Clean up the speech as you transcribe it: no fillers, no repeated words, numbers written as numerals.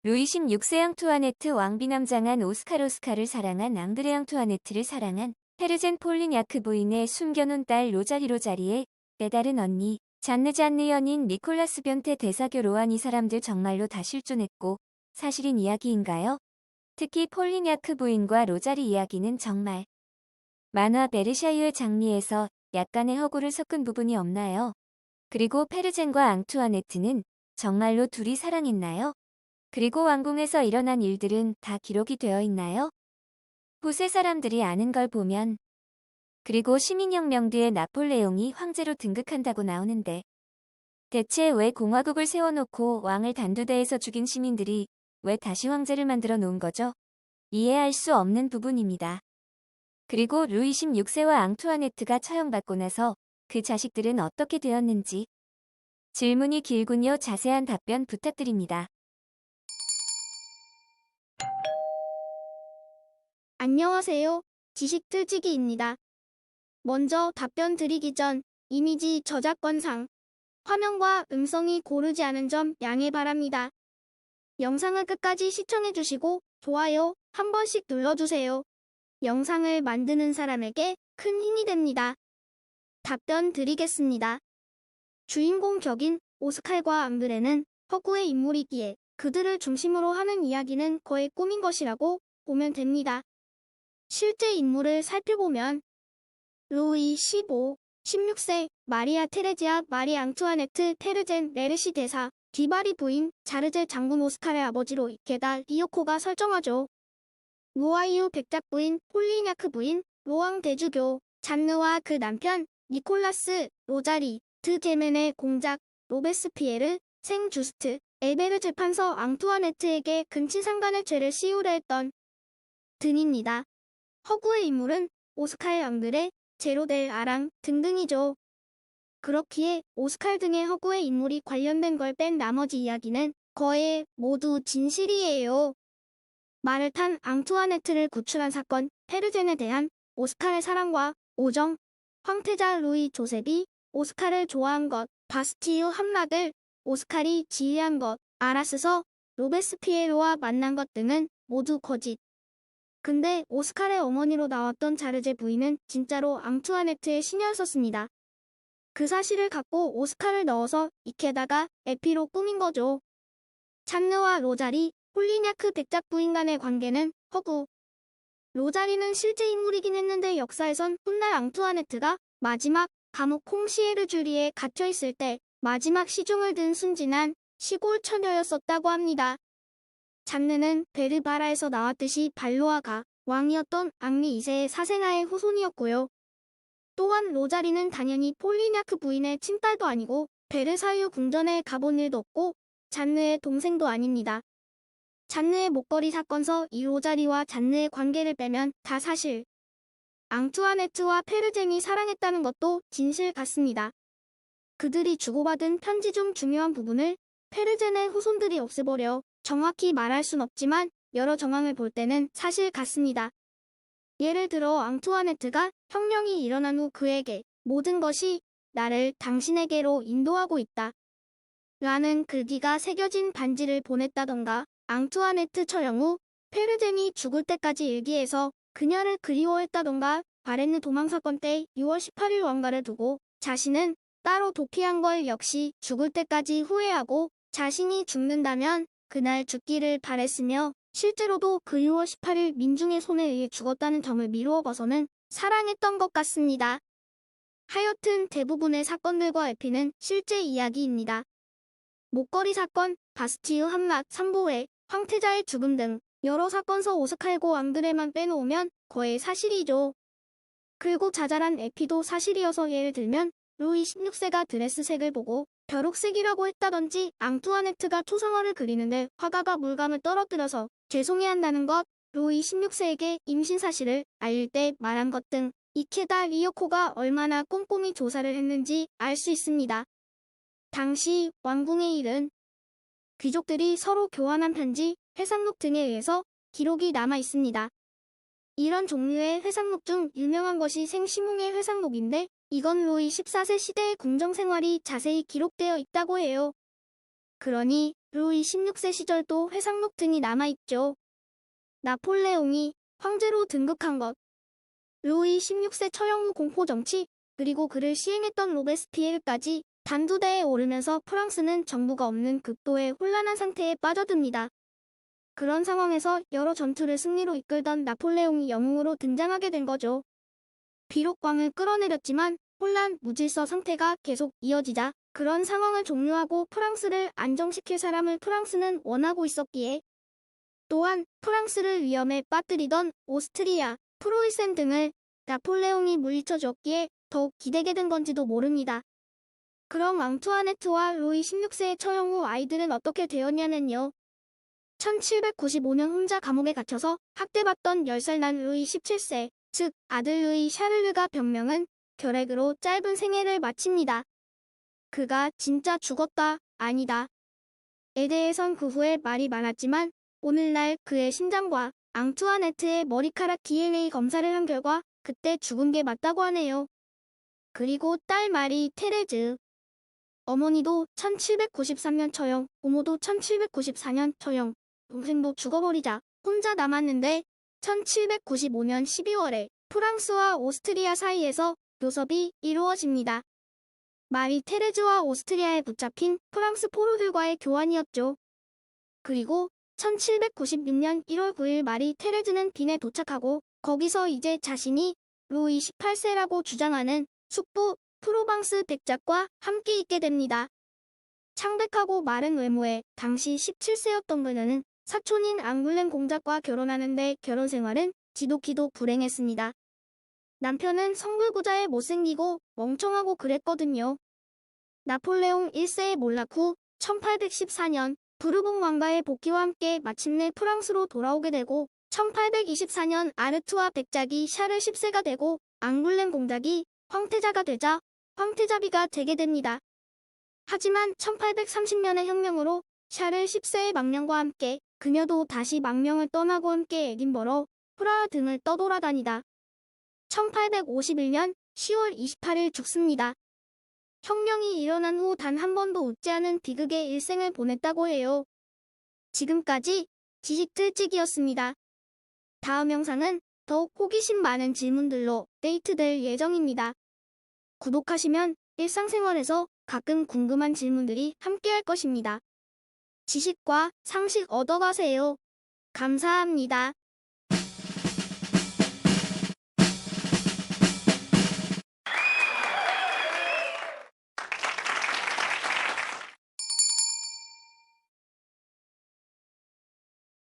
루이 16세 앙투아네트 왕비남 장한 오스카를 사랑한 앙드레 앙투아네트를 사랑한 페르젠 폴리냐크 부인의 숨겨놓은 딸 로자리의 빼다른 언니 잔느 연인 니콜라스 변테 대사교 로안 이 사람들 정말로 다 실존했고 사실인 이야기인가요? 특히 폴리냐크 부인과 로자리 이야기는 정말 만화 베르샤유의 장미에서 약간의 허구를 섞은 부분이 없나요? 그리고 페르젠과 앙투아네트는 정말로 둘이 사랑했나요? 그리고 왕궁에서 일어난 일들은 다 기록이 되어 있나요? 후세 사람들이 아는 걸 보면 그리고 시민혁명 뒤에 나폴레옹이 황제로 등극한다고 나오는데 대체 왜 공화국을 세워놓고 왕을 단두대에서 죽인 시민들이 왜 다시 황제를 만들어 놓은 거죠? 이해할 수 없는 부분입니다. 그리고 루이 16세와 앙투아네트가 처형받고 나서 그 자식들은 어떻게 되었는지 질문이 길군요. 자세한 답변 부탁드립니다. 안녕하세요. 지식틀치기입니다. 먼저 답변 드리기 전 이미지 저작권상 화면과 음성이 고르지 않은 점 양해 바랍니다. 영상을 끝까지 시청해주시고 좋아요 한 번씩 눌러주세요. 영상을 만드는 사람에게 큰 힘이 됩니다. 답변 드리겠습니다. 주인공 격인 오스칼과 앙드레는 허구의 인물이기에 그들을 중심으로 하는 이야기는 거의 꿈인 것이라고 보면 됩니다. 실제 인물을 살펴보면 루이 15, 16세, 마리아 테레지아 마리 앙투아네트 페르젠 레르시 대사, 디바리 부인, 자르제 장군 오스칼의 아버지로 게다 리오코가 설정하죠. 로아이유 백작 부인, 폴리냐크 부인, 로앙 대주교, 잔느와 그 남편, 니콜라스, 로자리, 드 제멘의 공작, 로베스피에르, 생 주스트, 에베르 재판서 앙투아네트에게 근친상간의 죄를 씌우려 했던 등입니다. 허구의 인물은 오스칼 앙드레, 제로델 아랑 등등이죠. 그렇기에 오스칼 등의 허구의 인물이 관련된 걸 뺀 나머지 이야기는 거의 모두 진실이에요. 말을 탄 앙투아네트를 구출한 사건, 페르젠에 대한 오스칼의 사랑과 오정, 황태자 루이 조셉이 오스칼을 좋아한 것, 바스티유 함락을 오스칼이 지휘한 것, 아라스서 로베스피에로와 만난 것 등은 모두 거짓. 근데 오스칼의 어머니로 나왔던 자르제 부인은 진짜로 앙투아네트의 시녀였었습니다. 그 사실을 갖고 오스칼을 넣어서 익혀다가 에피로 꾸민 거죠. 찬느와 로자리, 폴리냐크 백작 부인 간의 관계는 허구. 로자리는 실제 인물이긴 했는데 역사에선 훗날 앙투아네트가 마지막 감옥 콩시에르 주리에 갇혀있을 때 마지막 시중을 든 순진한 시골 처녀였었다고 합니다. 잔느는 베르바라에서 나왔듯이 발로아가 왕이었던 앙리 2세의 사생아의 후손이었고요. 또한 로자리는 당연히 폴리냐크 부인의 친딸도 아니고 베르사유 궁전에 가본 일도 없고 잔느의 동생도 아닙니다. 잔느의 목걸이 사건서 이 로자리와 잔느의 관계를 빼면 다 사실. 앙투아네트와 페르젠이 사랑했다는 것도 진실 같습니다. 그들이 주고받은 편지 중 중요한 부분을 페르젠의 후손들이 없애버려 정확히 말할 순 없지만 여러 정황을 볼 때는 사실 같습니다. 예를 들어 앙투아네트가 혁명이 일어난 후 그에게 모든 것이 나를 당신에게로 인도하고 있다 라는 글귀가 새겨진 반지를 보냈다던가 앙투아네트 처형 후 페르젠이 죽을 때까지 일기에서 그녀를 그리워했다던가 바렌느 도망 사건 때 6월 18일 왕가를 두고 자신은 따로 도피한 걸 역시 죽을 때까지 후회하고 자신이 죽는다면 그날 죽기를 바랬으며 실제로도 그 6월 18일 민중의 손에 의해 죽었다는 점을 미루어 봐서는 사랑했던 것 같습니다. 하여튼 대부분의 사건들과 에피는 실제 이야기입니다. 목걸이 사건, 바스티유 함락, 삼보회, 황태자의 죽음 등 여러 사건서 오스칼고 앙드레만 빼놓으면 거의 사실이죠. 그리고 자잘한 에피도 사실이어서 예를 들면 루이 16세가 드레스색을 보고 벼룩색이라고 했다든지 앙투아네트가 초상화를 그리는데 화가가 물감을 떨어뜨려서 죄송해한다는 것, 루이 16세에게 임신 사실을 알릴 때 말한 것 등 이케다 리오코가 얼마나 꼼꼼히 조사를 했는지 알 수 있습니다. 당시 왕궁의 일은 귀족들이 서로 교환한 편지, 회상록 등에 의해서 기록이 남아 있습니다. 이런 종류의 회상록 중 유명한 것이 생시몽의 회상록인데 이건 루이 14세 시대의 궁정 생활이 자세히 기록되어 있다고 해요. 그러니 루이 16세 시절도 회상록 등이 남아있죠. 나폴레옹이 황제로 등극한 것. 루이 16세 처형 후 공포 정치, 그리고 그를 시행했던 로베스피에르까지 단두대에 오르면서 프랑스는 정부가 없는 극도의 혼란한 상태에 빠져듭니다. 그런 상황에서 여러 전투를 승리로 이끌던 나폴레옹이 영웅으로 등장하게 된 거죠. 비록 왕을 끌어내렸지만 혼란, 무질서 상태가 계속 이어지자 그런 상황을 종료하고 프랑스를 안정시킬 사람을 프랑스는 원하고 있었기에, 또한 프랑스를 위험에 빠뜨리던 오스트리아, 프로이센 등을 나폴레옹이 물리쳐 주었기에 더욱 기대게 된 건지도 모릅니다. 그럼 앙투아네트와 루이 16세의 처형 후 아이들은 어떻게 되었냐면요. 1795년 혼자 감옥에 갇혀서 학대받던 10살 난 루이 17세, 즉 아들 루이 샤를르가 변명은 결핵으로 짧은 생애를 마칩니다. 그가 진짜 죽었다, 아니다. 에 대해선 그 후에 말이 많았지만 오늘날 그의 심장과 앙투아네트의 머리카락 DNA 검사를 한 결과 그때 죽은 게 맞다고 하네요. 그리고 딸 마리 테레즈. 어머니도 1793년 처형, 고모도 1794년 처형, 동생도 죽어버리자 혼자 남았는데 1795년 12월에 프랑스와 오스트리아 사이에서 교섭이 이루어집니다. 마리 테레즈와 오스트리아에 붙잡힌 프랑스 포로들과의 교환이었죠. 그리고 1796년 1월 9일 마리 테레즈는 빈에 도착하고 거기서 이제 자신이 루이 18세라고 주장하는 숙부 프로방스 백작과 함께 있게 됩니다. 창백하고 마른 외모에 당시 17세였던 그녀는 사촌인 앙굴렘 공작과 결혼하는데 결혼 생활은 지독히도 불행했습니다. 남편은 성불구자에 못생기고 멍청하고 그랬거든요. 나폴레옹 1세의 몰락 후 1814년 부르봉 왕가의 복귀와 함께 마침내 프랑스로 돌아오게 되고 1824년 아르투아 백작이 샤를 10세가 되고 앙굴렘 공작이 황태자가 되자 황태자비가 되게 됩니다. 하지만 1830년의 혁명으로 샤를 10세의 망명과 함께 그녀도 다시 망명을 떠나고 함께 에딘버러, 프라하 등을 떠돌아다니다 1851년 10월 28일 죽습니다. 혁명이 일어난 후 단 한 번도 웃지 않은 비극의 일생을 보냈다고 해요. 지금까지 지식들찍이었습니다. 다음 영상은 더욱 호기심 많은 질문들로 데이트될 예정입니다. 구독하시면 일상생활에서 가끔 궁금한 질문들이 함께할 것입니다. 지식과 상식 얻어가세요. 감사합니다.